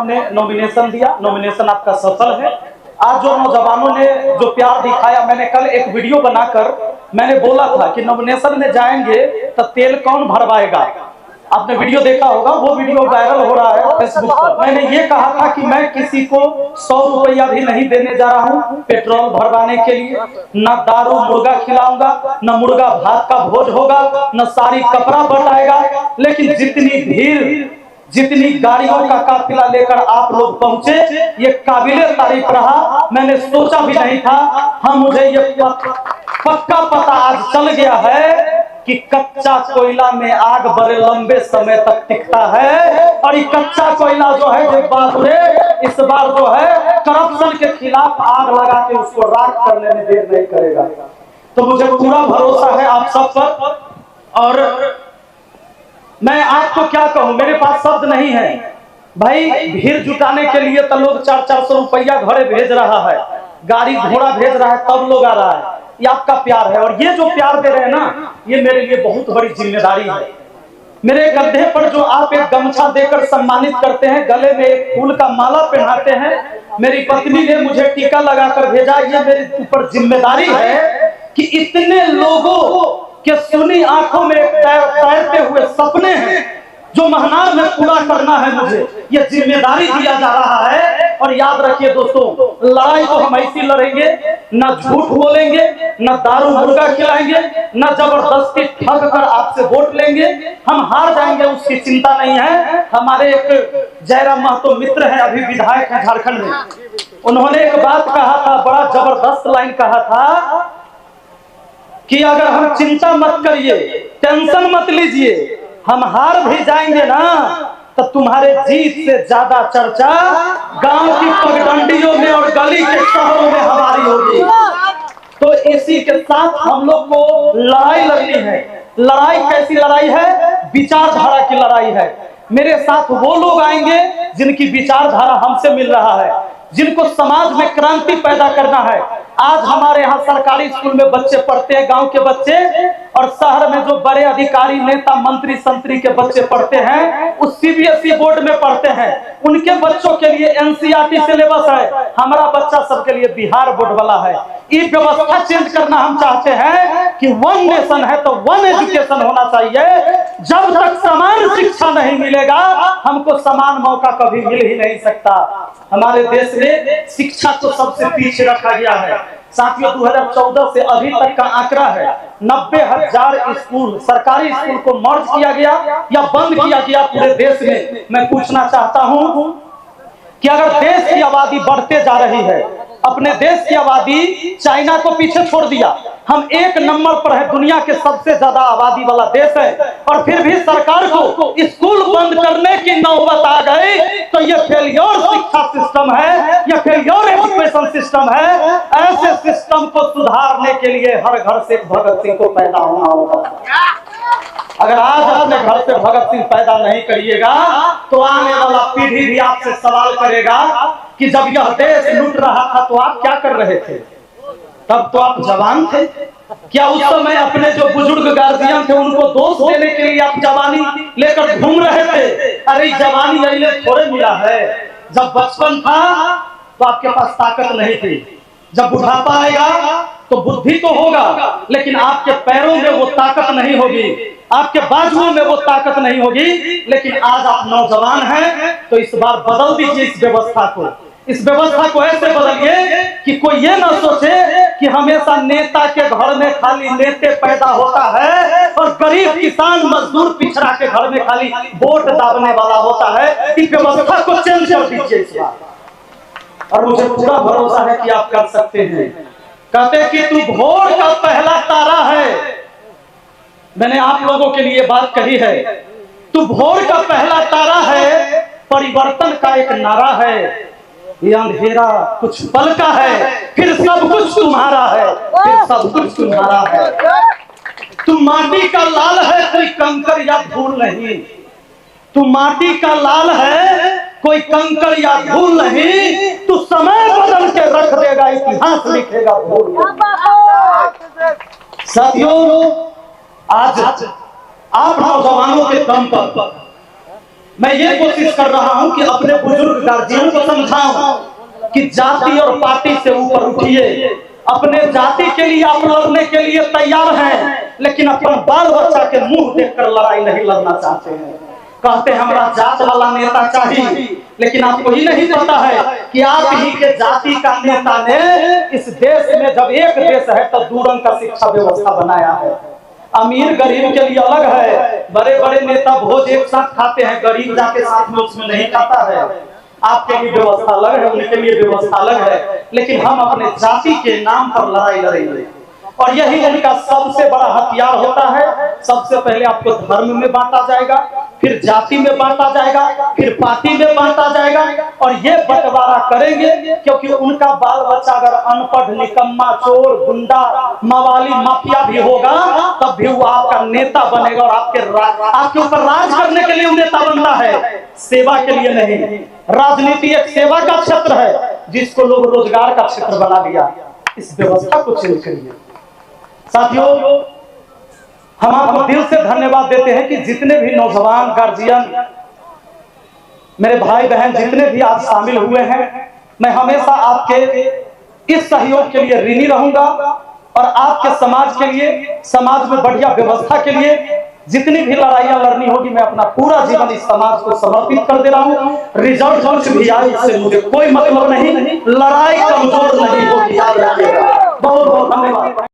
आपने नॉमिनेशन दिया, नॉमिनेशन आपका सफल है। आज जो नौजवानों ने जो प्यार दिखाया, मैंने कल एक वीडियो बनाकर मैंने बोला था कि नॉमिनेशन में जाएंगे तो तेल कौन भरवाएगा। आपने वीडियो देखा होगा, वो वीडियो वायरल हो रहा है फेसबुक पर। मैंने ये कहा था कि मैं किसी को 100 रुपया भी नहीं देने जा रहा हूँ पेट्रोल भरवाने के लिए, न दारू मुर्गा खिलाऊंगा, न मुर्गा भात का भोज होगा, न सारी कपड़ा बटाएगा। लेकिन जितनी भीड़, जितनी गाड़ियों का काफिला लेकर आप लोग पहुंचे, ये काबिले तारीफ रहा। मैंने सोचा भी नहीं था। हाँ, मुझे ये पक्का पता आज चल गया है कि कच्चा कोयला में आग बड़े लंबे समय तक टिकता है, और ये कच्चा कोयला जो है इस बार जो है करप्शन के खिलाफ आग लगा के उसको राख करने में देर नहीं करेगा। तो मुझे पूरा भरोसा है आप सब पर, और मैं आपको क्या कहूं, मेरे पास शब्द नहीं है भाई। भीड़ जुटाने के लिए तो लोग 400 रुपया घरे भेज रहा है, गाड़ी घोड़ा भेज रहा है, तब लोग आ रहा है। ये आपका प्यार है, और ये जो प्यार दे रहे हैं ना, ये मेरे लिए बहुत बड़ी जिम्मेदारी है। मेरे कंधे पर जो आप एक गमछा देकर सम्मानित करते हैं, गले में एक फूल का माला पहनाते हैं, मेरी पत्नी ने मुझे टीका लगाकर भेजा, ये मेरे ऊपर जिम्मेदारी है कि इतने लोगों के सुनी आंखों में तैरते हुए सपने हैं जो महनार में पूरा करना है। मुझे ये जिम्मेदारी दिया जा रहा है। और याद रखिए दोस्तों, लड़ाई तो हम ऐसी लड़ेंगे, न झूठ बोलेंगे, न दारू मुर्गा खिलाएंगे, न जबरदस्ती ठग कर आपसे वोट लेंगे। हम हार जाएंगे उसकी चिंता नहीं है। हमारे एक जयराम महतो मित्र हैं, अभी विधायक हैं झारखंड में, उन्होंने एक बात कहा था, बड़ा जबरदस्त लाइन कहा था कि अगर हम चिंता मत करिए, टेंशन मत लीजिए, हम हार भी जाएंगे ना तो तुम्हारे जीत से ज्यादा चर्चा गांव की पगडंडियों में और गली के शहरों में हमारी होगी। तो इसी के साथ हम लोग को लड़ाई लड़नी है। लड़ाई कैसी लड़ाई है? विचारधारा की लड़ाई है। मेरे साथ वो लोग आएंगे जिनकी विचारधारा हमसे मिल रहा है, जिनको समाज में क्रांति पैदा करना है। आज हमारे यहाँ सरकारी स्कूल में बच्चे पढ़ते हैं, गांव के बच्चे, और शहर में जो बड़े अधिकारी नेता मंत्री संतरी के बच्चे पढ़ते हैं, उस सीबीएसई बोर्ड में पढ़ते हैं। उनके बच्चों के लिए एनसीईआरटी सिलेबस है, हमारा बच्चा सबके लिए बिहार बोर्ड वाला है। ये व्यवस्था चेंज करना हम चाहते हैं कि वन नेशन है तो वन एजुकेशन होना चाहिए। जब तक समान शिक्षा नहीं मिलेगा, हमको समान मौका कभी मिल ही नहीं सकता। हमारे देश में शिक्षा को सबसे पीछे रखा गया है। साथियों, 2014 से अभी तक का आंकड़ा है, 90,000 स्कूल, सरकारी स्कूल को मर्ज किया गया या बंद किया गया पूरे देश में। मैं पूछना चाहता हूं कि अगर देश की आबादी बढ़ते जा रही है, अपने देश की आबादी चाइना को पीछे छोड़ दिया, हम 1 नंबर पर है, दुनिया के सबसे ज्यादा आबादी वाला देश है, और फिर भी सरकार को स्कूल बंद करने की नौबत आ गई, तो ये फेलियर शिक्षा सिस्टम है, ये फेलियर एजुकेशन सिस्टम है। ऐसे सिस्टम को सुधारने के लिए हर घर से भगत सिंह को पैदा होना होगा। अगर आज अपने घर से भगत सिंह पैदा नहीं करिएगा, तो आने वाला पीढ़ी भी आपसे सवाल करेगा कि जब यह देश लूट रहा था तो आप क्या कर रहे थे? तब तो आप जवान थे। क्या उस समय अपने जो बुजुर्ग गार्जियन थे उनको दोष देने के लिए आप जवानी लेकर घूम रहे थे? अरे जवानी अइले थोड़े मिला है। जब बचपन था तो आपके पास ताकत नहीं थी, जब बुढ़ापा आएगा तो बुद्धि तो होगा, लेकिन आपके पैरों में वो ताकत नहीं होगी, आपके बाजुओं में वो ताकत नहीं होगी। लेकिन आज आप नौजवान हैं, तो इस बार बदल दीजिए इस व्यवस्था को। इस व्यवस्था को ऐसे बदलिए कि कोई ये ना सोचे कि हमेशा नेता के घर में खाली नेते पैदा होता है और गरीब किसान मजदूर पिछड़ा के घर में खाली वोट दाबने वाला होता है। इस व्यवस्था को चेंज कर दीजिए इस बार, और मुझे पूरा भरोसा है कि आप कर सकते हैं। कहते कि तू भोर का पहला तारा है, मैंने आप लोगों के लिए बात कही है। तू भोर का पहला तारा है, परिवर्तन का एक नारा है। ये अंधेरा कुछ पल का है, फिर सब कुछ तुम्हारा है, फिर सब कुछ तुम्हारा है। तू माटी का लाल है, कोई कंकर या धूल नहीं। तू माटी का लाल है, कोई कंकर या धूल नहीं। तू समय बदल के रख देगा, इतिहास लिखेगा भूल। साथियों, आज आप नौजवानों के दम पर मैं ये कोशिश कर रहा हूं कि अपने बुजुर्ग गार्जियन को समझाऊं कि जाति और पार्टी से ऊपर उठिए। अपने जाति के लिए आप लड़ने के लिए तैयार हैं, लेकिन अपने बाल बच्चा के मुंह देखकर लड़ाई नहीं लड़ना चाहते हैं। कहते हैं हमारा जात वाला नेता चाहिए, लेकिन आपको ही नहीं पता है कि आप ही के जाति का नेता ने इस देश में, जब एक देश है तब दो रंग का शिक्षा व्यवस्था बनाया है। अमीर गरीब के लिए अलग है, बड़े बड़े नेता भोज एक साथ खाते हैं, गरीब जाके साथ में उसमें नहीं खाता है। आपके लिए व्यवस्था अलग है, उनके लिए व्यवस्था अलग है, लेकिन हम अपने जाति के नाम पर लड़ाई लड़ेंगे और यही उनका सबसे बड़ा हथियार होता है। सबसे पहले आपको धर्म में बांटा जाएगा, फिर जाति में बांटा जाएगा, फिर पार्टी में बांटा जाएगा और ये बंटवारा करेंगे क्योंकि उनका बाल बच्चा अगर अनपढ़, निकम्मा, चोर, गुंडा, मवाली, माफिया भी होगा तब भी वो आपका नेता बनेगा और आपके ऊपर राज करने के लिए नेता बनता है, सेवा के लिए नहीं। राजनीति एक सेवा का क्षेत्र है जिसको लोग रोजगार का क्षेत्र बना दिया। इस व्यवस्था को चेंज करिए। साथियों, हम आपको दिल से धन्यवाद देते हैं कि जितने भी नौजवान गार्जियन, मेरे भाई बहन जितने भी आज शामिल हुए हैं, मैं हमेशा आपके इस सहयोग के लिए ऋणी रहूंगा और आपके समाज के लिए, समाज में बढ़िया व्यवस्था के लिए जितनी भी लड़ाइयां लड़नी होगी, मैं अपना पूरा जीवन इस समाज को समर्पित कर दे रहा हूं। रिजल्ट कुछ भी आए इससे मुझे कोई मतलब नहीं, लड़ाई कमजोर नहीं होगी, याद रखिएगा। बहुत बहुत धन्यवाद।